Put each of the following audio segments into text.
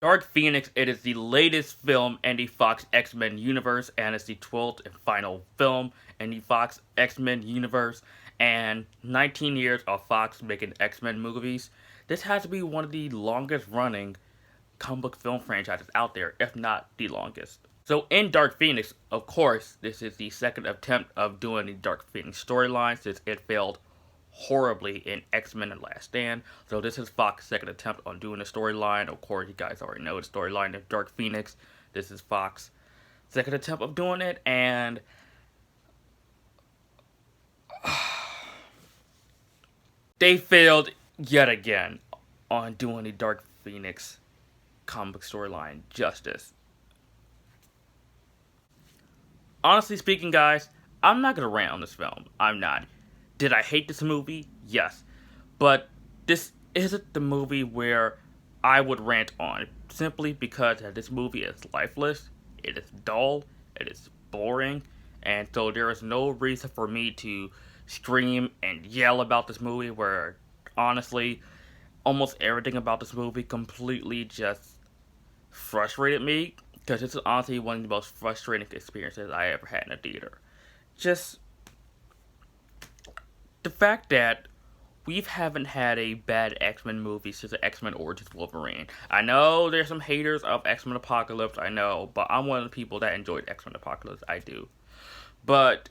Dark Phoenix, it is the latest film in the Fox X-Men universe, and it's the 12th and final film in the Fox X-Men universe. And 19 years of Fox making X-Men movies, this has to be one of the longest running comic book film franchises out there, if not the longest. So in Dark Phoenix, of course, this is the second attempt of doing the Dark Phoenix storyline since it failed horribly in X-Men and Last Stand. So this is Fox's second attempt on doing the storyline. Of course, you guys already know the storyline of Dark Phoenix. This is Fox's second attempt of doing it, and they failed yet again on doing the Dark Phoenix comic book storyline justice. Honestly speaking, guys, I'm not gonna rant on this film. I'm not. Did I hate this movie? Yes. But this isn't the movie where I would rant on, simply because this movie is lifeless, it is dull, it is boring, and so there is no reason for me to scream and yell about this movie where, honestly, almost everything about this movie completely just frustrated me, because this is honestly one of the most frustrating experiences I ever had in a theater. Just the fact that we haven't had a bad X-Men movie since the X-Men Origins Wolverine. I know there's some haters of X-Men Apocalypse, I know, but I'm one of the people that enjoyed X-Men Apocalypse, I do. But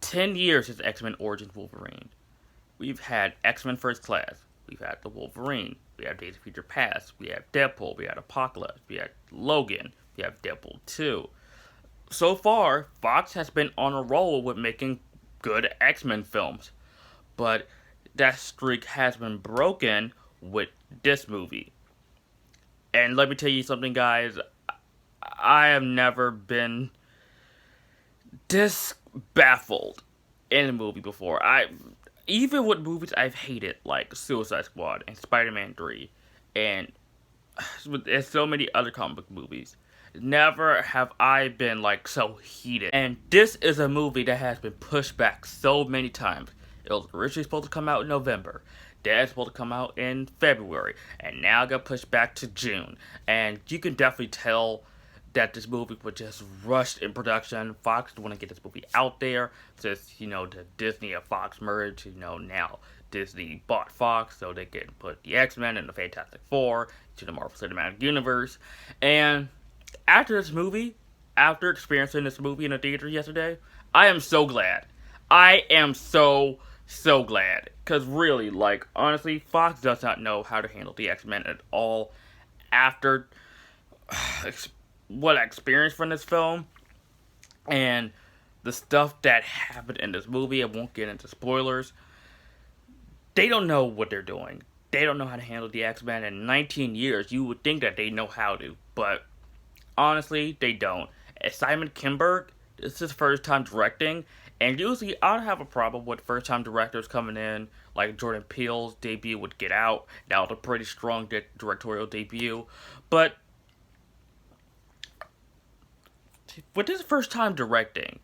10 years since X-Men Origins Wolverine. We've had X-Men First Class, we've had the Wolverine, we have Days of Future Past, we have Deadpool, we had Apocalypse, we had Logan, we have Deadpool 2. So far, Fox has been on a roll with making good X-Men films, but that streak has been broken with this movie. And let me tell you something, guys. I have never been this baffled in a movie before. Even with movies I've hated, like Suicide Squad and Spider-Man 3, and there's so many other comic book movies. Never have I been like so heated. And this is a movie that has been pushed back so many times. It was originally supposed to come out in November. Then it's supposed to come out in February. And now it got pushed back to June. And you can definitely tell that this movie was just rushed in production. Fox want to get this movie out there since, the Disney and Fox merged, now Disney bought Fox so they can put the X-Men and the Fantastic Four to the Marvel Cinematic Universe. And after this movie, after experiencing this movie in a theater yesterday, I am so glad. I am so glad. Because really, honestly, Fox does not know how to handle the X-Men at all after what I experienced from this film and the stuff that happened in this movie. I won't get into spoilers. They don't know what they're doing. They don't know how to handle the X-Men. In 19 years, you would think that they know how to, but honestly, they don't. As Simon Kinberg, this is his first time directing, and usually I don't have a problem with first time directors coming in, like Jordan Peele's debut with Get Out. That was a pretty strong directorial debut. But with this first time directing,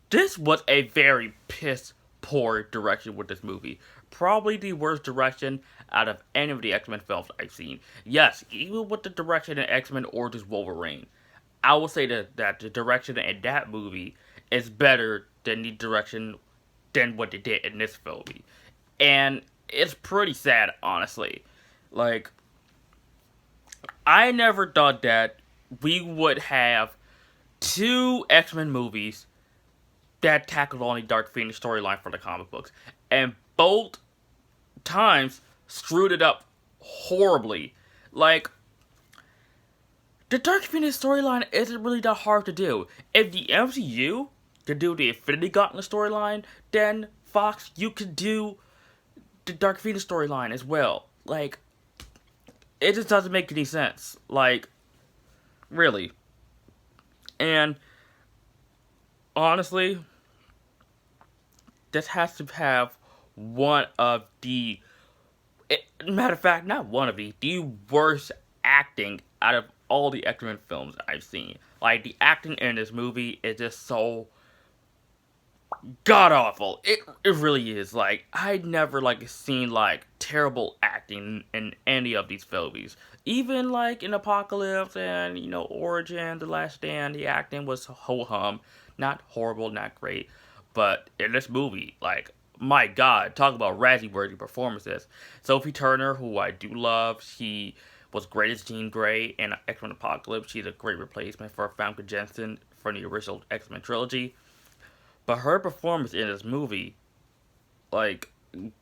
this was a very piss poor direction with this movie. Probably the worst direction out of any of the X-Men films I've seen. Yes, even with the direction in X-Men Origins Wolverine, I will say that the direction in that movie is better than the direction than what they did in this movie. And it's pretty sad, honestly. Like, I never thought that we would have two X-Men movies that tackled on the Dark Phoenix storyline for the comic books. And both times screwed it up horribly. Like, the Dark Phoenix storyline isn't really that hard to do. If the MCU could do the Infinity Gauntlet storyline, then Fox, you could do the Dark Phoenix storyline as well. Like, it just doesn't make any sense. Like, really. And honestly, this has to have one of the, matter of fact, not one of the worst acting out of all the X-Men films I've seen. Like, the acting in this movie is just so god awful. It really is. Like, I'd never like seen like terrible acting in any of these movies. Even like in Apocalypse and Origin, The Last Stand, the acting was ho hum, not horrible, not great. But in this movie, like, my god, talk about Razzie worthy performances. Sophie Turner, who I do love, she was great as Jean Grey in X Men Apocalypse. She's a great replacement for Famke Janssen from the original X Men trilogy. But her performance in this movie, like,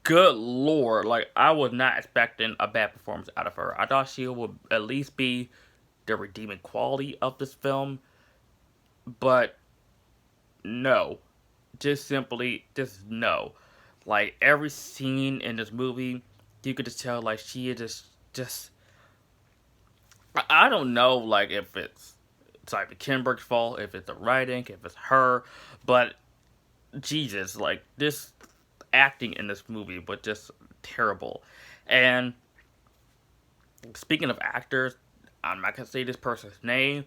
good lord, like, I was not expecting a bad performance out of her. I thought she would at least be the redeeming quality of this film, but no. Just no. Like, every scene in this movie, you could just tell, like, she is just, I don't know, like, if it's Simon Kinberg's fault, if it's the writing, if it's her, but Jesus, like, this acting in this movie was just terrible. And speaking of actors, I'm not gonna say this person's name,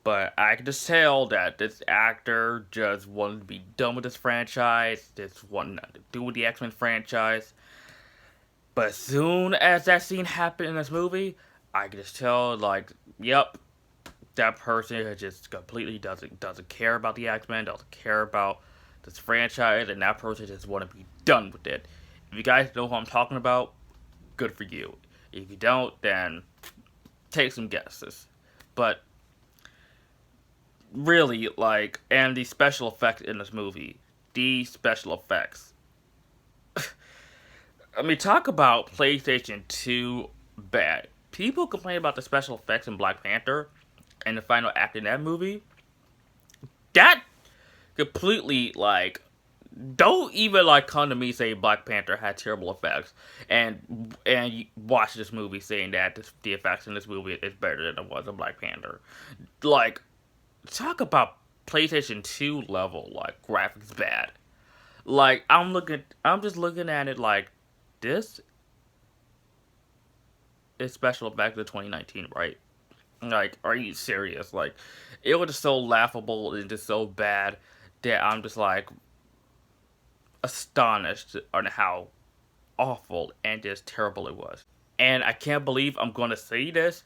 but I can just tell that this actor just wanted to be done with this franchise, just wanted nothing to do with the X Men franchise. But as soon as that scene happened in this movie, I can just tell, like, yep, that person just completely doesn't care about the X Men, doesn't care about this franchise, and that person just want to be done with it. If you guys know who I'm talking about, good for you. If you don't, then take some guesses. But really, like, and the special effects in this movie, the special effects. I mean, talk about PlayStation 2 bad. People complain about the special effects in Black Panther and the final act in that movie. That completely, like, don't even like come to me saying Black Panther had terrible effects, and you watch this movie saying that the effects in this movie is better than it was in Black Panther. Like, talk about PlayStation 2 level, like, graphics bad. Like, I'm just looking at it like, this is special effects of 2019, right? Like, are you serious? Like, it was just so laughable and just so bad that I'm just like astonished on how awful and just terrible it was. And I can't believe I'm gonna say this,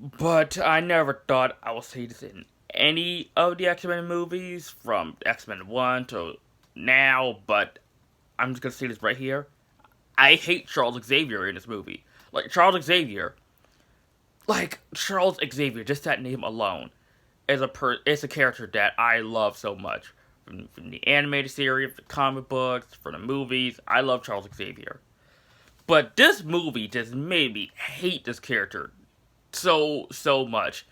but I never thought I would say this in any of the X-Men movies from X-Men 1 to now, but I'm just gonna say this right here. I hate Charles Xavier in this movie. Charles Xavier, just that name alone, is a character that I love so much. From the animated series, the comic books, from the movies, I love Charles Xavier. But this movie just made me hate this character so much.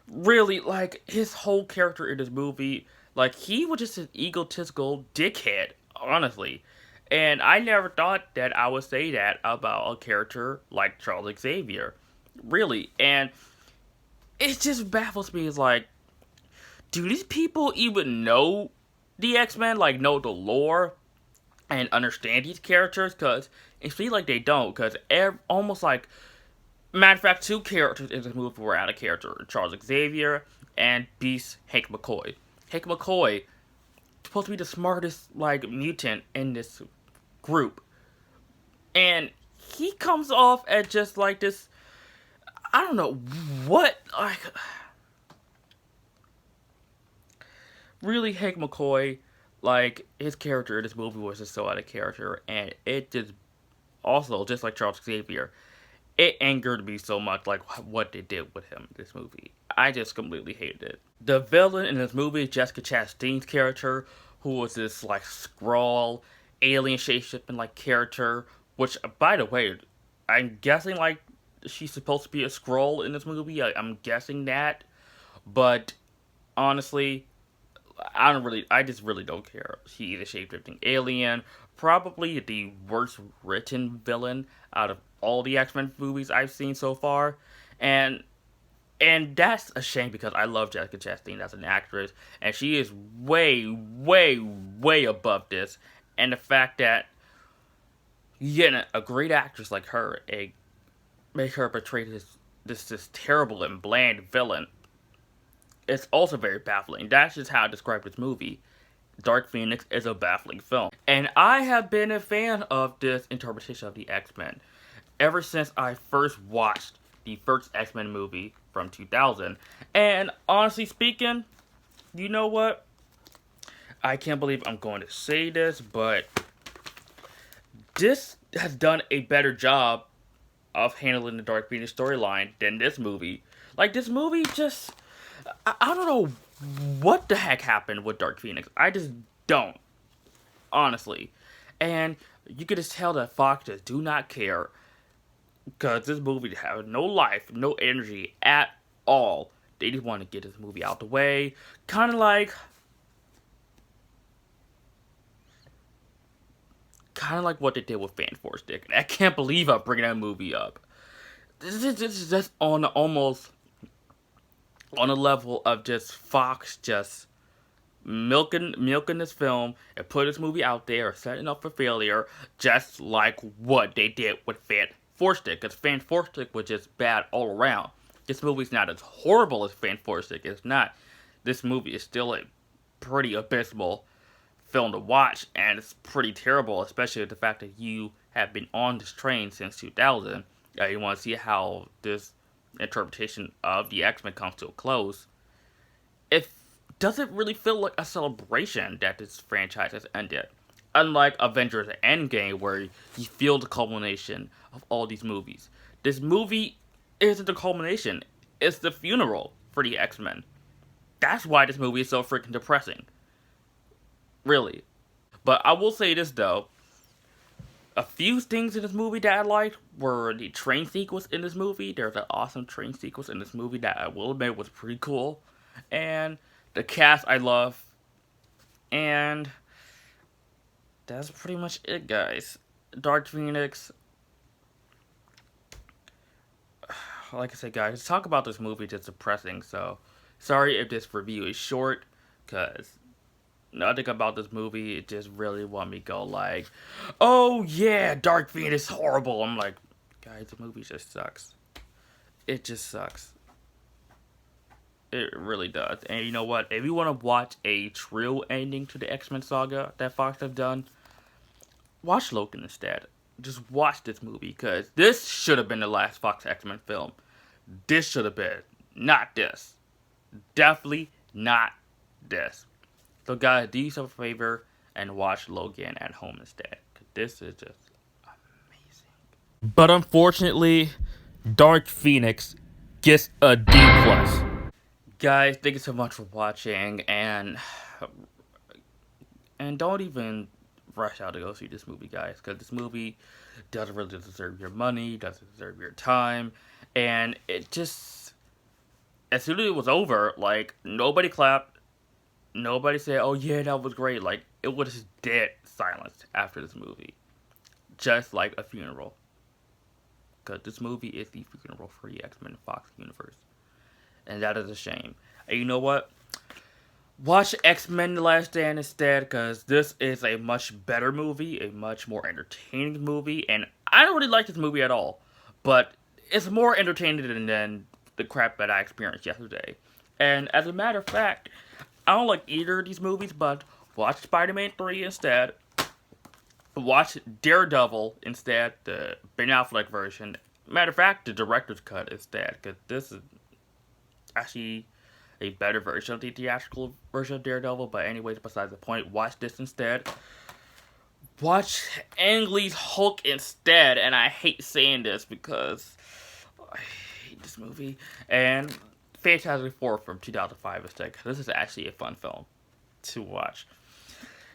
Really, like, his whole character in this movie, like, he was just an egotistical dickhead, honestly. And I never thought that I would say that about a character like Charles Xavier. Really. And it just baffles me. It's like, do these people even know the X-Men? Like, know the lore and understand these characters? Because it seems like they don't. Because almost like, matter of fact, two characters in this movie were out of character: Charles Xavier and Beast Hank McCoy. Hank McCoy supposed to be the smartest, like, mutant in this group, and he comes off as just like this. I don't know what, like, really, Hank McCoy, like, his character in this movie was just so out of character, and it just also, just like Charles Xavier, it angered me so much, like, what they did with him in this movie. I just completely hated it. The villain in this movie, Jessica Chastain's character, who was this, like, Skrull, alien shapeshifting, like, character, which, by the way, I'm guessing, like, she's supposed to be a Skrull in this movie. I'm guessing that, but honestly, I just really don't care. She is a shapeshifting alien, probably the worst written villain out of all the X-Men movies I've seen so far, and that's a shame because I love Jessica Chastain as an actress, and she is way above this. And the fact that you get a great actress like her and make her portray this terrible and bland villain, it's also very baffling. That's just how I describe this movie. Dark Phoenix is a baffling film. And I have been a fan of this interpretation of the X-Men ever since I first watched the first X-Men movie from 2000. And honestly speaking, you know what? I can't believe I'm going to say this, but this has done a better job of handling the Dark Phoenix storyline than this movie. Like, this movie just... I don't know what the heck happened with Dark Phoenix. I just don't, honestly. And you can just tell that Fox just do not care, because this movie has no life, no energy at all. They just want to get this movie out the way. Kind of like what they did with Fan Force Dick. I can't believe I'm bringing that movie up. This is just on almost on a level of just Fox just milking this film and put this movie out there, setting up for failure, just like what they did with Fan Force Stick. Because Fan Force Stick was just bad all around. This movie's not as horrible as Fan Force Stick. It's not. This movie is still a pretty abysmal film to watch, and it's pretty terrible, especially with the fact that you have been on this train since 2000. You want to see how this interpretation of the X-Men comes to a close. It doesn't really feel like a celebration that this franchise has ended. Unlike Avengers Endgame, where you feel the culmination of all these movies. This movie isn't the culmination. It's the funeral for the X-Men. That's why this movie is so freaking depressing. Really. But I will say this, though. A few things in this movie that I liked were the train sequence in this movie. There's an awesome train sequence in this movie that I will admit was pretty cool. And the cast I love. And that's pretty much it, guys. Dark Phoenix. Like I said, guys, to talk about this movie is depressing. So, sorry if this review is short. Because nothing about this movie, it just really want me to go like, oh yeah, Dark Phoenix is horrible. I'm like, guys, the movie just sucks. It just sucks. It really does. And you know what? If you want to watch a true ending to the X-Men saga that Fox have done, watch Logan instead. Just watch this movie, because this should have been the last Fox X-Men film. This should have been. Not this. Definitely not this. So guys, do yourself a favor and watch Logan at home instead. Cause this is just amazing. But unfortunately, Dark Phoenix gets a D+. Guys, thank you so much for watching, and don't even rush out to go see this movie, guys, because this movie doesn't really deserve your money, doesn't deserve your time, and it just, as soon as it was over, like, nobody clapped, nobody said, oh yeah, that was great. Like, it was just dead silence after this movie. Just like a funeral. Because this movie is the funeral for the X-Men Fox universe. And that is a shame. And you know what? Watch X-Men The Last Stand instead, because this is a much better movie, a much more entertaining movie, and I don't really like this movie at all. But it's more entertaining than the crap that I experienced yesterday. And as a matter of fact, I don't like either of these movies, but watch Spider-Man 3 instead. Watch Daredevil instead, the Ben Affleck version. Matter of fact, the director's cut instead, because this is actually a better version of the theatrical version of Daredevil. But anyways, besides the point, watch this instead. Watch Ang Lee's Hulk instead, and I hate saying this because I hate this movie. And Fantastic Four from 2005 instead, because this is actually a fun film to watch.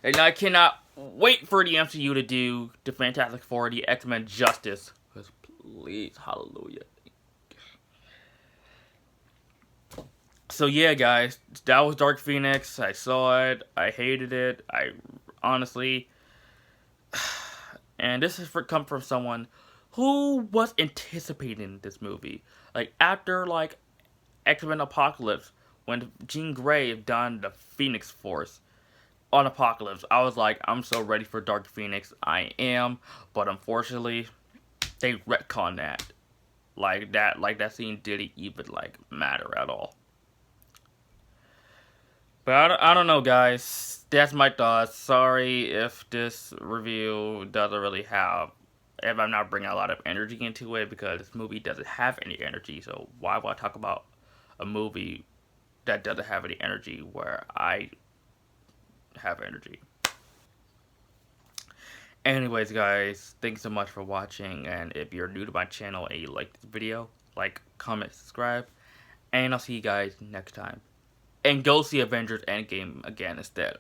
And I cannot wait for the MCU to do the Fantastic Four, the X-Men justice. Because please, hallelujah. So yeah, guys, that was Dark Phoenix. I saw it. I hated it. I honestly... And this is come from someone who was anticipating this movie. Like, after, like, X-Men Apocalypse, when Jean Grey done the Phoenix Force on Apocalypse, I was like, I'm so ready for Dark Phoenix. I am. But unfortunately, they retconned that. Like that scene didn't even, like, matter at all. But I don't know, guys. That's my thoughts. Sorry if this review doesn't really have, if I'm not bringing a lot of energy into it, because this movie doesn't have any energy. So why would I talk about a movie that doesn't have any energy where I have energy? Anyways, guys, thanks so much for watching. And if you're new to my channel and you like this video, like, comment, subscribe. And I'll see you guys next time. And go see Avengers Endgame again instead.